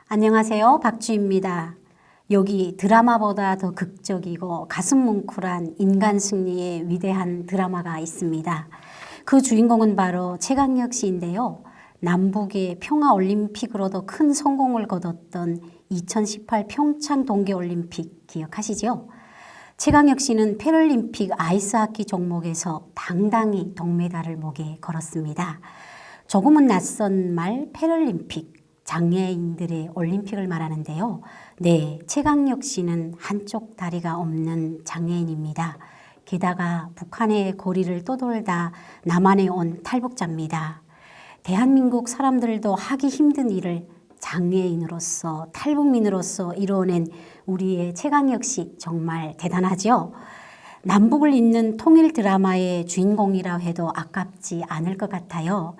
안녕하세요. 박주입니다. 여기 드라마보다 더 극적이고 가슴 뭉클한 인간 승리의 위대한 드라마가 있습니다. 그 주인공은 바로 최강혁 씨인데요. 남북의 평화올림픽으로도 큰 성공을 거뒀던 2018 평창 동계올림픽 기억하시죠? 최강혁 씨는 패럴림픽 아이스하키 종목에서 당당히 동메달을 목에 걸었습니다. 조금은 낯선 말 패럴림픽, 장애인들의 올림픽을 말하는데요. 네, 최강혁 씨는 한쪽 다리가 없는 장애인입니다. 게다가 북한의 거리를 떠돌다 남한에 온 탈북자입니다. 대한민국 사람들도 하기 힘든 일을 장애인으로서 탈북민으로서 이뤄낸 우리의 최강혁 씨 정말 대단하죠? 남북을 잇는 통일 드라마의 주인공이라 해도 아깝지 않을 것 같아요.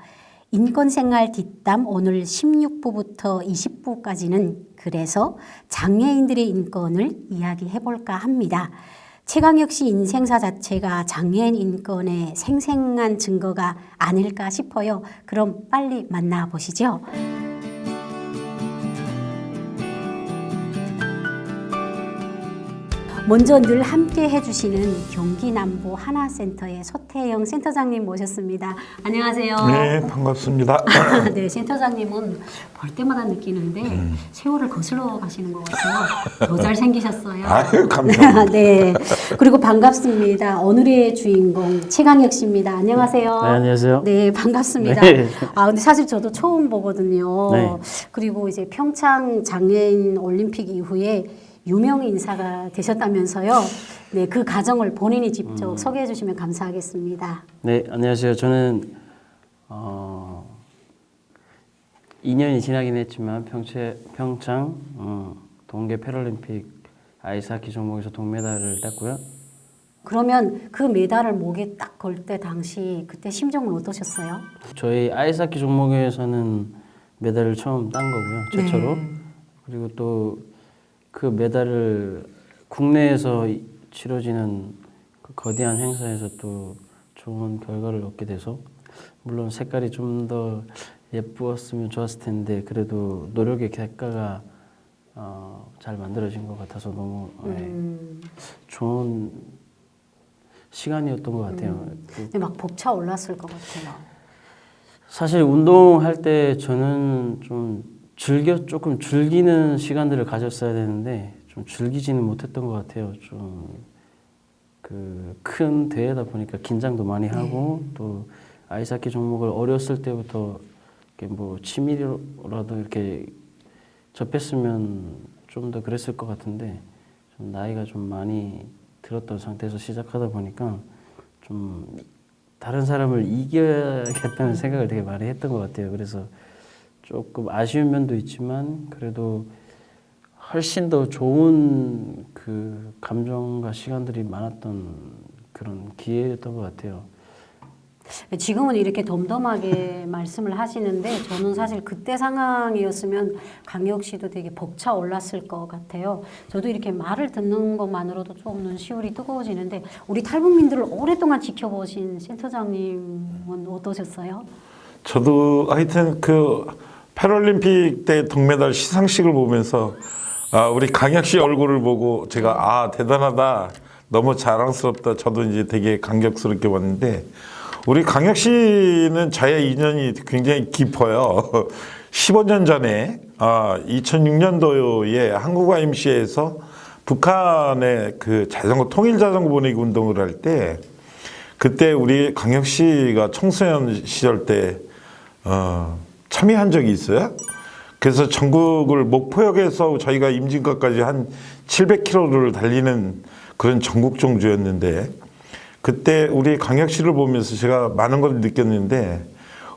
인권생활 뒷담 오늘 16부부터 20부까지는 그래서 장애인들의 인권을 이야기해볼까 합니다. 최강혁 씨 인생사 자체가 장애인 인권의 생생한 증거가 아닐까 싶어요. 그럼 빨리 만나보시죠. 먼저 늘 함께 해주시는 경기 남부 하나센터의 서태영 센터장님 모셨습니다. 안녕하세요. 네, 반갑습니다. 네, 센터장님은 볼 때마다 느끼는데 세월을 거슬러 가시는 것 같아요. 더 잘생기셨어요. 아유, 감사합니다. 네, 그리고 반갑습니다. 오늘의 주인공 최강혁 씨입니다. 안녕하세요. 네, 안녕하세요. 네, 반갑습니다. 네. 근데 사실 저도 처음 보거든요. 네. 그리고 이제 평창 장애인 올림픽 이후에 유명 인사가 되셨다면서요. 네, 그 과정을 본인이 직접 소개해 주시면 감사하겠습니다. 네, 안녕하세요. 저는 2년이 지나긴 했지만 평창 동계 패럴림픽 아이스하키 종목에서 동메달을 땄고요. 그러면 그 메달을 목에 딱 걸 때 당시 그때 심정은 어떠셨어요? 저희 아이스하키 종목에서는 메달을 처음 딴 거고요. 최초로. 네. 그리고 또 그 메달을 국내에서 치러지는 그 거대한 행사에서 또 좋은 결과를 얻게 돼서 물론 색깔이 좀 더 예뻤으면 좋았을 텐데 그래도 노력의 대가가 잘 만들어진 것 같아서 너무 좋은 시간이었던 것 같아요. 근데 막 벅차 올랐을 것 같아요. 사실 운동할 때 저는 좀 조금 즐기는 시간들을 가졌어야 되는데 좀 즐기지는 못했던 것 같아요. 좀 그 큰 대회다 보니까 긴장도 많이 하고 또 아이스하키 종목을 어렸을 때부터 이렇게 뭐 취미로라도 이렇게 접했으면 좀 더 그랬을 것 같은데 좀 나이가 좀 많이 들었던 상태에서 시작하다 보니까 좀 다른 사람을 이겨야겠다는 생각을 되게 많이 했던 것 같아요. 그래서 조금 아쉬운 면도 있지만 그래도 훨씬 더 좋은 그 감정과 시간들이 많았던 그런 기회였던 것 같아요. 지금은 이렇게 덤덤하게 말씀을 하시는데 저는 사실 그때 상황이었으면 강혁 씨도 되게 벅차 올랐을 것 같아요. 저도 이렇게 말을 듣는 것만으로도 좀 눈시울이 뜨거워지는데 우리 탈북민들을 오랫동안 지켜보신 센터장님은 어떠셨어요? 저도 하여튼 그 패럴림픽 때 동메달 시상식을 보면서 우리 강혁 씨 얼굴을 보고 제가 대단하다, 너무 자랑스럽다. 저도 이제 되게 감격스럽게 봤는데 우리 강혁 씨는 저의 인연이 굉장히 깊어요. 15년 전에 2006년도에 한국 IMC에서 북한의 그 자전거 통일 자전거 보내기 운동을 할 때 그때 우리 강혁 씨가 청소년 시절 때 참여한 적이 있어요. 그래서 전국을 목포역에서 저희가 임진각까지 한 700km를 달리는 그런 전국 종주였는데 그때 우리 강혁 씨를 보면서 제가 많은 걸 느꼈는데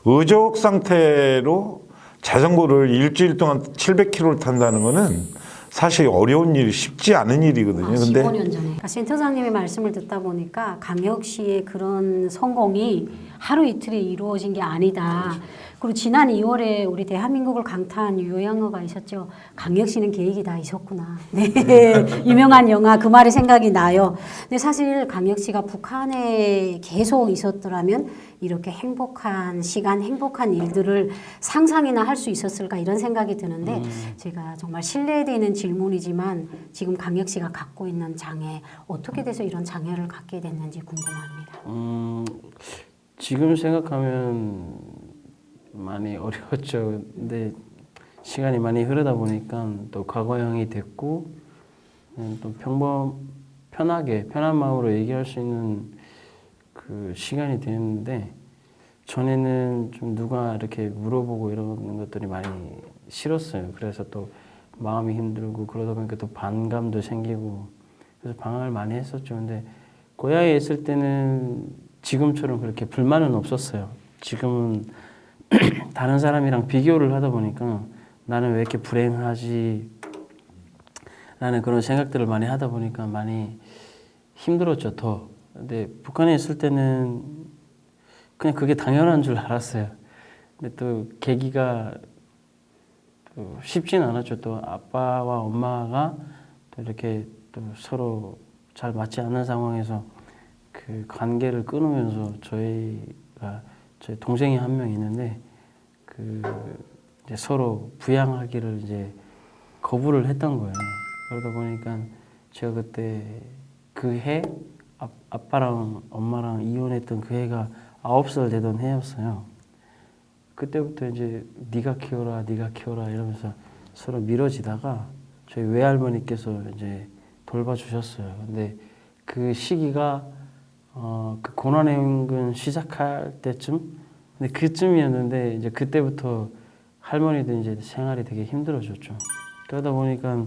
의족 상태로 자전거를 일주일 동안 700km를 탄다는 거는 사실 어려운 일이 쉽지 않은 일이거든요. 근데 15년 전에. 센터장님의 말씀을 듣다 보니까 강혁 씨의 그런 성공이 하루 이틀에 이루어진 게 아니다. 그리고 지난 2월에 우리 대한민국을 강타한 유영어가 있었죠. 강혁 씨는 계획이 다 있었구나. 네, 유명한 영화 그 말이 생각이 나요. 근데 사실 강혁 씨가 북한에 계속 있었더라면 이렇게 행복한 시간, 행복한 일들을 상상이나 할 수 있었을까 이런 생각이 드는데 제가 정말 신뢰되는 질문이지만 지금 강혁 씨가 갖고 있는 장애 어떻게 돼서 이런 장애를 갖게 됐는지 궁금합니다. 지금 생각하면 많이 어려웠죠. 근데 시간이 많이 흐르다 보니까 또 과거형이 됐고 또 편한 마음으로 얘기할 수 있는 그 시간이 됐는데 전에는 좀 누가 이렇게 물어보고 이러는 것들이 많이 싫었어요. 그래서 또 마음이 힘들고 그러다 보니까 또 반감도 생기고 그래서 방황을 많이 했었죠. 근데 고향에 있을 때는 지금처럼 그렇게 불만은 없었어요. 지금은 다른 사람이랑 비교를 하다 보니까 나는 왜 이렇게 불행하지? 라는 그런 생각들을 많이 하다 보니까 많이 힘들었죠, 더. 근데 북한에 있을 때는 그냥 그게 당연한 줄 알았어요. 근데 또 계기가 또 쉽진 않았죠. 또 아빠와 엄마가 또 이렇게 또 서로 잘 맞지 않는 상황에서 그 관계를 끊으면서 저희 동생이 한 명 있는데 그 이제 서로 부양하기를 이제 거부를 했던 거예요. 그러다 보니까 제가 그때 그 해 아빠랑 엄마랑 이혼했던 그 해가 9살 되던 해였어요. 그때부터 이제 네가 키워라 이러면서 서로 미뤄지다가 저희 외할머니께서 이제 돌봐주셨어요. 근데 그 시기가 그 고난행군 시작할 때쯤, 근데 그쯤이었는데 이제 그때부터 할머니도 이제 생활이 되게 힘들어졌죠. 그러다 보니까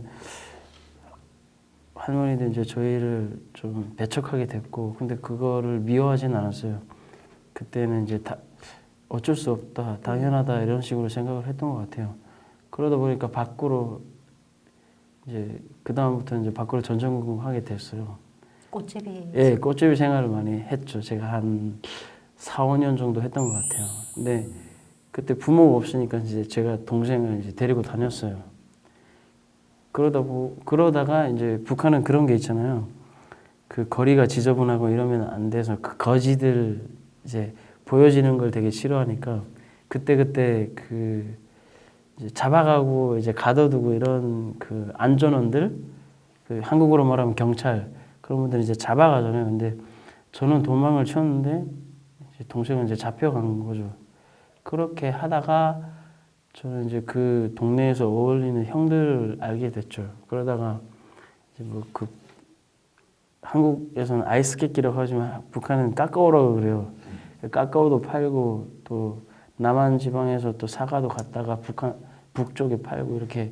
할머니도 이제 저희를 좀 배척하게 됐고, 근데 그거를 미워하진 않았어요. 그때는 이제 어쩔 수 없다, 당연하다 이런 식으로 생각을 했던 것 같아요. 그러다 보니까 밖으로 이제 그 다음부터 이제 밖으로 전전긍긍하게 됐어요. 꽃제비. 예, 꽃제비 생활을 많이 했죠. 제가 한 4, 5년 정도 했던 것 같아요. 근데 그때 부모가 없으니까 이제 제가 동생을 이제 데리고 다녔어요. 그러다가 이제 북한은 그런 게 있잖아요. 그 거리가 지저분하고 이러면 안 돼서 그 거지들 이제 보여지는 걸 되게 싫어하니까 그때 그 이제 잡아가고 이제 가둬두고 이런 그 안전원들, 그 한국으로 말하면 경찰, 그런 분들 이제 잡아가잖아요. 근데 저는 도망을 쳤는데 이제 동생은 이제 잡혀간 거죠. 그렇게 하다가 저는 이제 그 동네에서 어울리는 형들을 알게 됐죠. 그러다가 이제 뭐 그 한국에서는 아이스케이크라고 하지만 북한은 까까오라고 그래요. 까까오도 팔고 또 남한 지방에서 또 사과도 갔다가 북한 북쪽에 팔고 이렇게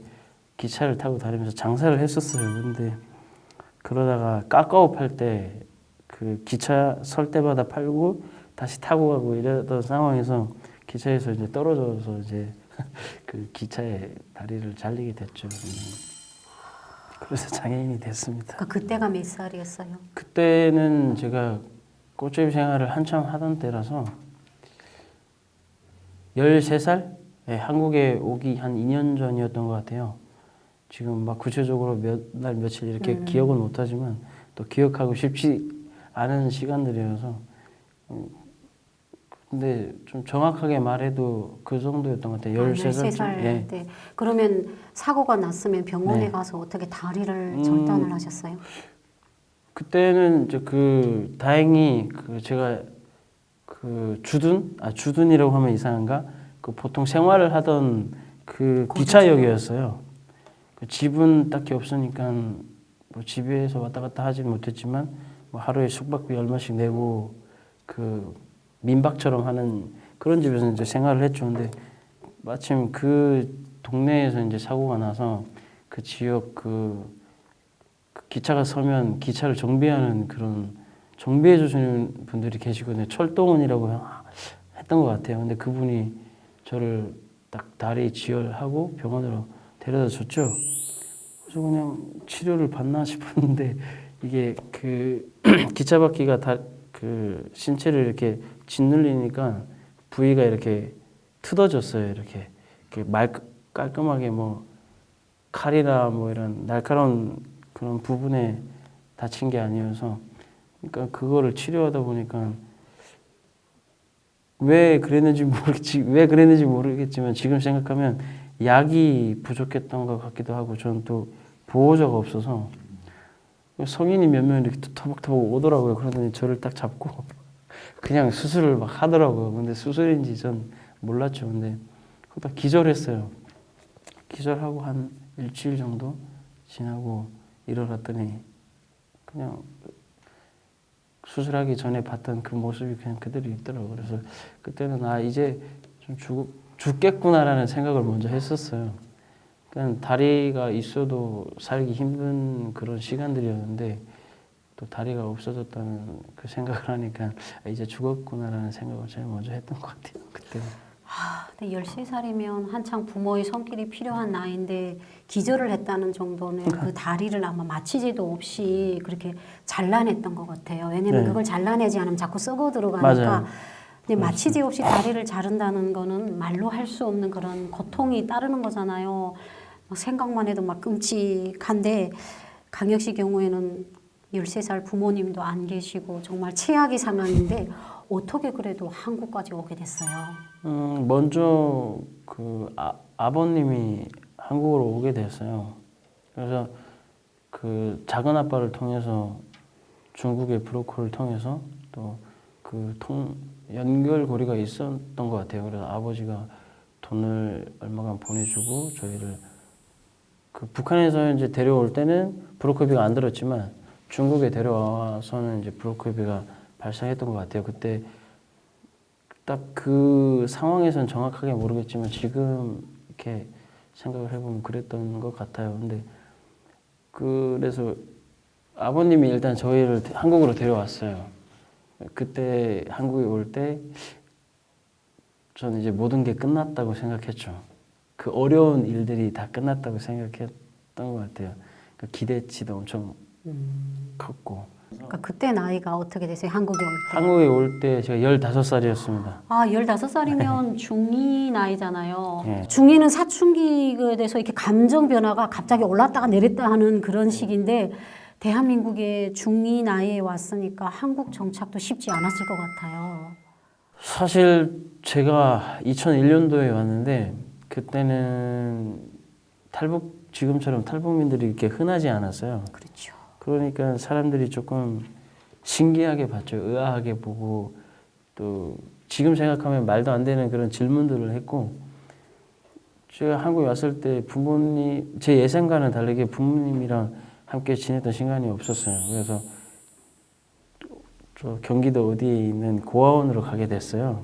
기차를 타고 다니면서 장사를 했었어요. 근데 그러다가 까까오 팔 때 그 기차 설 때마다 팔고 다시 타고 가고 이러던 상황에서 기차에서 이제 떨어져서 이제 그 기차에 다리를 잘리게 됐죠. 그래서 장애인이 됐습니다. 그때가 몇 살이었어요? 그때는 제가 꽃제비 생활을 한참 하던 때라서 13살? 네, 한국에 오기 한 2년 전이었던 것 같아요. 지금 막 구체적으로 몇 날 며칠 이렇게 기억은 못하지만 또 기억하고 싶지 않은 시간들이어서 근데 좀 정확하게 말해도 그 정도였던 것 같아요. 13살. 예. 네. 그러면 사고가 났으면 병원에 네. 가서 어떻게 다리를 절단을 하셨어요? 그때는 이제 그 다행히 그 제가 그 주둔이라고 하면 이상한가? 그 보통 생활을 하던 그 기차역이었어요. 그 집은 딱히 없으니까 뭐 집에서 왔다 갔다 하지는 못했지만 뭐 하루에 숙박비 얼마씩 내고 그 민박처럼 하는 그런 집에서 이제 생활을 했죠. 근데 마침 그 동네에서 이제 사고가 나서 그 지역 그 기차가 서면 기차를 정비하는 그런 정비해 주시는 분들이 계시거든요. 철도원이라고 했던 것 같아요. 근데 그분이 저를 딱 다리 지혈하고 병원으로 데려다 줬죠. 그래서 그냥 치료를 받나 싶었는데 이게 그 기차 바퀴가 다 그 신체를 이렇게 짓눌리니까 부위가 이렇게 뜯어졌어요. 이렇게 깔끔하게 뭐 칼이나 뭐 이런 날카로운 그런 부분에 다친 게 아니어서, 그러니까 그거를 치료하다 보니까 왜 그랬는지 모르겠지만 지금 생각하면 약이 부족했던 것 같기도 하고, 저는 또 보호자가 없어서 성인이 몇 명 이렇게 터벅터벅 오더라고요. 그러더니 저를 딱 잡고 그냥 수술을 막 하더라고요. 근데 수술인지 전 몰랐죠. 근데 그러다 기절했어요. 기절하고 한 일주일 정도 지나고 일어났더니 그냥 수술하기 전에 봤던 그 모습이 그냥 그대로 있더라고요. 그래서 그때는 이제 좀 죽겠구나라는 생각을 먼저 했었어요. 그냥 다리가 있어도 살기 힘든 그런 시간들이었는데 또 다리가 없어졌다는 그 생각을 하니까 이제 죽었구나라는 생각을 제일 먼저 했던 것 같아요. 그때는. 근데 13살이면 한창 부모의 손길이 필요한 나이인데 기절을 했다는 정도는 그 다리를 아마 마취제도 없이 그렇게 잘라냈던 것 같아요. 왜냐면 네. 그걸 잘라내지 않으면 자꾸 썩어 들어가니까. 맞아요. 근데 마취제 없이 다리를 자른다는 거는 말로 할 수 없는 그런 고통이 따르는 거잖아요. 생각만 해도 막 끔찍한데 강혁 씨 경우에는 13살 부모님도 안 계시고 정말 최악의 상황인데 어떻게 그래도 한국까지 오게 됐어요? 먼저 그 아버님이 한국으로 오게 됐어요. 그래서 그 작은 아빠를 통해서 중국의 브로커를 통해서 또 그 연결고리가 있었던 것 같아요. 그래서 아버지가 돈을 얼마간 보내주고 저희를 그 북한에서 이제 데려올 때는 브로커비가 안 들었지만 중국에 데려와서는 이제 브로커비가 발생했던 것 같아요. 그때 딱 그 상황에서는 정확하게 모르겠지만 지금 이렇게 생각을 해보면 그랬던 것 같아요. 근데 그래서 아버님이 일단 저희를 한국으로 데려왔어요. 그때 한국에 올 때 저는 이제 모든 게 끝났다고 생각했죠. 그 어려운 일들이 다 끝났다고 생각했던 것 같아요. 그 기대치도 엄청 컸고. 그러니까 그때 나이가 어떻게 되세요? 한국에 올 때? 한국에 올 때 제가 15살이었습니다. 15살이면 중2 나이잖아요. 네. 중2는 사춘기에 대해서 이렇게 감정 변화가 갑자기 올랐다가 내렸다 하는 그런 시기인데 대한민국에 중2 나이에 왔으니까 한국 정착도 쉽지 않았을 것 같아요. 사실 제가 2001년도에 왔는데 그때는 지금처럼 탈북민들이 이렇게 흔하지 않았어요. 그렇죠. 그러니까 사람들이 조금 신기하게 봤죠. 의아하게 보고 또 지금 생각하면 말도 안 되는 그런 질문들을 했고, 제가 한국에 왔을 때 제 예상과는 다르게 부모님이랑 함께 지냈던 시간이 없었어요. 그래서 저 경기도 어디에 있는 고아원으로 가게 됐어요.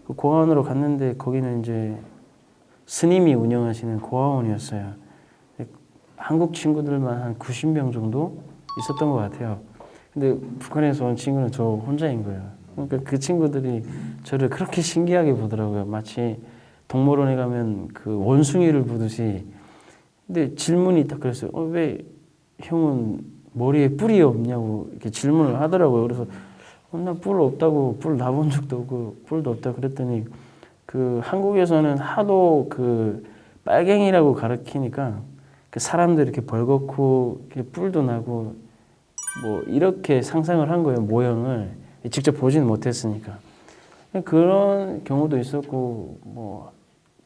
그 고아원으로 갔는데 거기는 이제 스님이 운영하시는 고아원이었어요. 한국 친구들만 한 90명 정도 있었던 것 같아요. 근데 북한에서 온 친구는 저 혼자인 거예요. 그러니까 그 친구들이 저를 그렇게 신기하게 보더라고요. 마치 동물원에 가면 그 원숭이를 보듯이. 근데 질문이 딱 그랬어요. 왜 형은 머리에 뿔이 없냐고 이렇게 질문을 하더라고요. 그래서 나 뿔 없다고, 뿔 나본 적도 없고 뿔도 없다 그랬더니 그 한국에서는 하도 그 빨갱이라고 가르치니까 그 사람들 이렇게 벌겋고 이렇게 뿔도 나고 뭐 이렇게 상상을 한 거예요. 모형을 직접 보지는 못했으니까. 그런 경우도 있었고, 뭐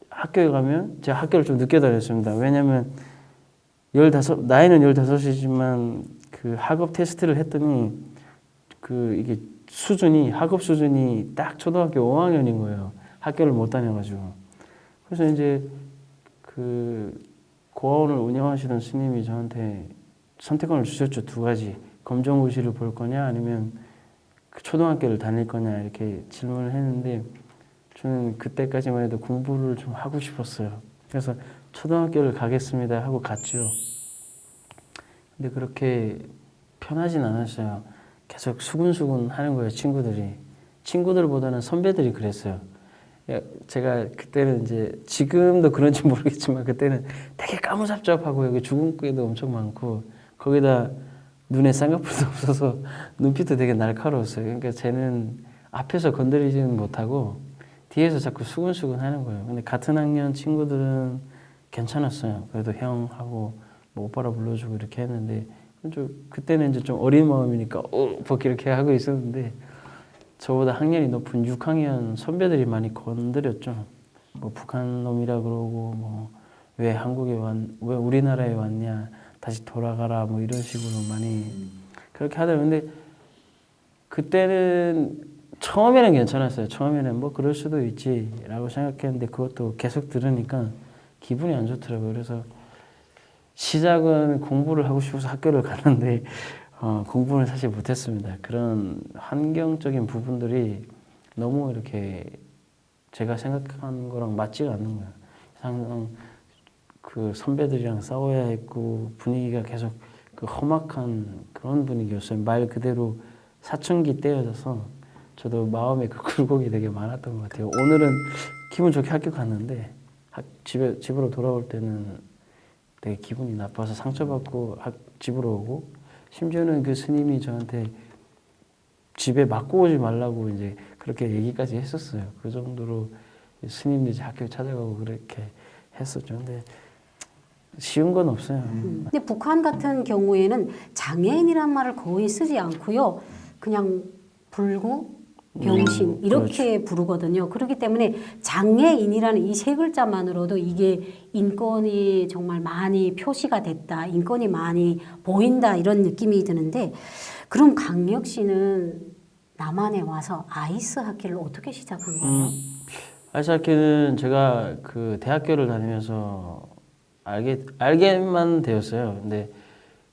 학교에 가면 제가 학교를 좀 늦게 다녔습니다. 왜냐면 나이는 15이지만 그 학업 테스트를 했더니 그 이게 학업 수준이 딱 초등학교 5학년인 거예요. 학교를 못 다녀가지고. 그래서 이제 그 고아원을 운영하시던 스님이 저한테 선택권을 주셨죠. 2가지. 검정고시를 볼 거냐 아니면 그 초등학교를 다닐 거냐 이렇게 질문을 했는데 저는 그때까지만 해도 공부를 좀 하고 싶었어요. 그래서 초등학교를 가겠습니다 하고 갔죠. 근데 그렇게 편하진 않았어요. 계속 수근수근 하는 거예요, 친구들이. 친구들보다는 선배들이 그랬어요. 제가 그때는 이제 지금도 그런지 모르겠지만 그때는 되게 까무잡잡하고 여기 주근깨도 엄청 많고 거기다 눈에 쌍꺼풀도 없어서 눈빛도 되게 날카로웠어요. 그러니까 쟤는 앞에서 건드리지는 못하고 뒤에서 자꾸 수근수근 하는 거예요. 근데 같은 학년 친구들은 괜찮았어요. 그래도 형하고 뭐 오빠라 불러주고 이렇게 했는데 그때는 이제 좀 어린 마음이니까 막 이렇게 하고 있었는데 저보다 학년이 높은 6학년 선배들이 많이 건드렸죠. 뭐 북한 놈이라 그러고 뭐 왜 왜 우리나라에 왔냐 다시 돌아가라 뭐 이런 식으로 많이 그렇게 하더라고요. 근데 그때는 처음에는 괜찮았어요. 처음에는 뭐 그럴 수도 있지라고 생각했는데 그것도 계속 들으니까 기분이 안 좋더라고요. 그래서 시작은 공부를 하고 싶어서 학교를 갔는데 공부는 사실 못했습니다. 그런 환경적인 부분들이 너무 이렇게 제가 생각한 거랑 맞지가 않는 거예요. 항상 그 선배들이랑 싸워야 했고 분위기가 계속 그 험악한 그런 분위기였어요. 말 그대로 사춘기 때여져서 저도 마음에 그 굴곡이 되게 많았던 것 같아요. 오늘은 기분 좋게 학교 갔는데 집으로 돌아올 때는 되게 기분이 나빠서 상처받고 집으로 오고 심지어는 그 스님이 저한테 집에 맞고 오지 말라고 이제 그렇게 얘기까지 했었어요. 그 정도로 스님들이 이제 학교 찾아가고 그렇게 했었죠. 근데 쉬운 건 없어요. 근데 북한 같은 경우에는 장애인이란 말을 거의 쓰지 않고요. 그냥 불구, 병신 이렇게 부르거든요. 그렇기 때문에 장애인이라는 이 세 글자만으로도 이게 인권이 정말 많이 표시가 됐다. 인권이 많이 보인다 이런 느낌이 드는데 그럼 강력 씨는 남한에 와서 아이스 하키를 어떻게 시작한 거예요? 아이스 하키는 제가 그 대학교를 다니면서 알게만 되었어요. 근데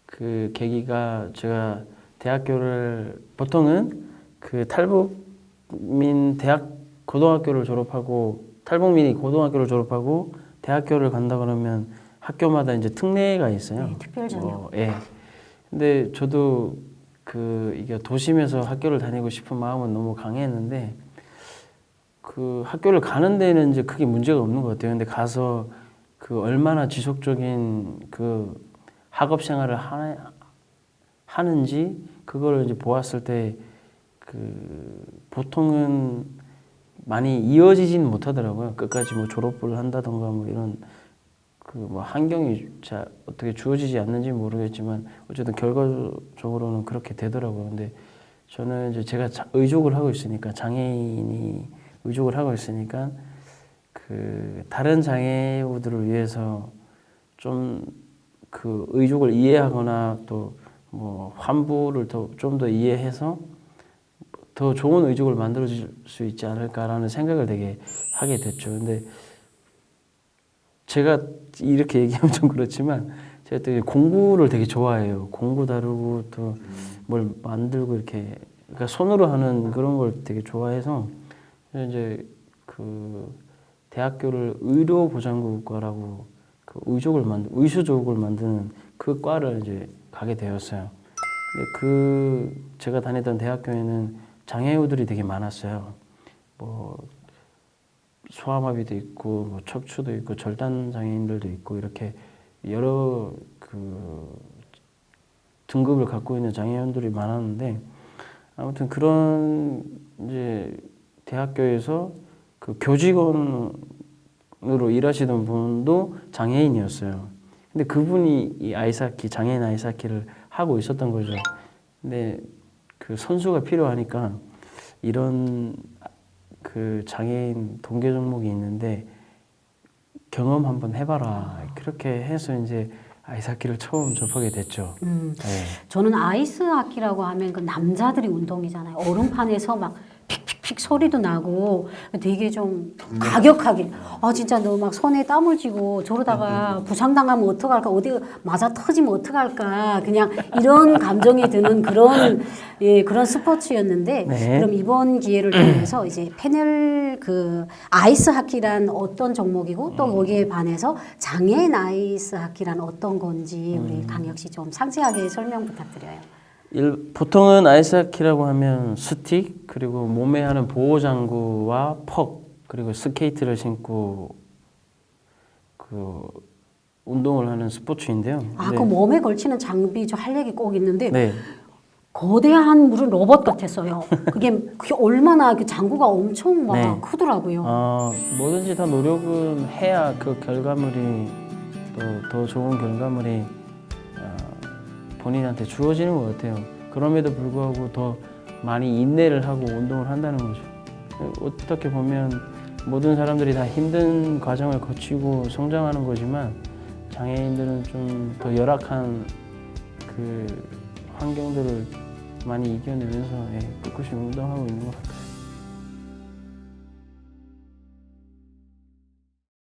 그 계기가 제가 대학교를 보통은 그 탈북민 고등학교를 졸업하고 탈북민이 고등학교를 졸업하고 대학교를 간다 그러면 학교마다 이제 특례가 있어요. 네, 특별 전형. 예. 근데 저도 이게 도심에서 학교를 다니고 싶은 마음은 너무 강했는데 그 학교를 가는 데는 이제 크게 문제가 없는 것 같아요. 근데 가서 그 얼마나 지속적인 그 학업 생활을 하는지 그거를 이제 보았을 때 그 보통은 많이 이어지진 못하더라고요. 끝까지 뭐 졸업을 한다던가 뭐 이런 그 뭐 환경이 어떻게 주어지지 않는지 모르겠지만 어쨌든 결과적으로는 그렇게 되더라고요. 근데 저는 이제 제가 의족을 하고 있으니까 장애인이 의족을 하고 있으니까 그 다른 장애우들을 위해서 좀 그 의족을 이해하거나 또 뭐 환부를 좀 더 이해해서 더 좋은 의족을 만들어 줄 수 있지 않을까라는 생각을 되게 하게 됐죠. 근데 제가 이렇게 얘기하면 좀 그렇지만 제가 되게 공부를 되게 좋아해요. 공부 다루고 또 뭘 만들고 이렇게 그러니까 손으로 하는 그런 걸 되게 좋아해서 이제 그 대학교를 의료보장국과라고 그 의수족을 만드는 그 과를 이제 가게 되었어요. 근데 제가 다니던 대학교에는 장애우들이 되게 많았어요. 뭐 소아마비도 있고 뭐 척추도 있고 절단 장애인들도 있고 이렇게 여러 그 등급을 갖고 있는 장애인들이 많았는데 아무튼 그런 이제 대학교에서 그 교직원으로 일하시던 분도 장애인이었어요. 근데 그분이 이 아이스하키 장애인 아이스하키를 하고 있었던 거죠. 근데 그 선수가 필요하니까 이런 그 장애인 동계 종목이 있는데 경험 한번 해봐라. 그렇게 해서 이제 아이스하키를 처음 접하게 됐죠. 네. 저는 아이스 하키라고 하면 그 남자들이 운동이잖아요. 얼음판에서 막 픽픽픽 소리도 나고 되게 좀 가격하게 진짜 너 막 손에 땀을 쥐고 저러다가 부상당하면 어떡할까 어디 맞아 터지면 어떡할까 그냥 이런 감정이 드는 그런 스포츠였는데 네. 그럼 이번 기회를 통해서 이제 패널 그 아이스 하키란 어떤 종목이고 또 거기에 반해서 장애인 아이스 하키란 어떤 건지 우리 강혁 씨 좀 상세하게 설명 부탁드려요. 보통은 아이스하키라고 하면 스틱 그리고 몸에 하는 보호장구와 퍽 그리고 스케이트를 신고 그 운동을 하는 스포츠인데요. 그 몸에 걸치는 장비 저 할 얘기 꼭 있는데 네. 거대한 무슨 로봇 같았어요. 그게 얼마나 그 장구가 엄청 막 네. 크더라고요. 뭐든지 다 노력은 해야 그 결과물이 또 더 좋은 결과물이 본인한테 주어지는 것 같아요. 그럼에도 불구하고 더 많이 인내를 하고 운동을 한다는 거죠. 어떻게 보면 모든 사람들이 다 힘든 과정을 거치고 성장하는 거지만 장애인들은 좀 더 열악한 그 환경들을 많이 이겨내면서 꿋꿋이 운동하고 있는 것 같아요.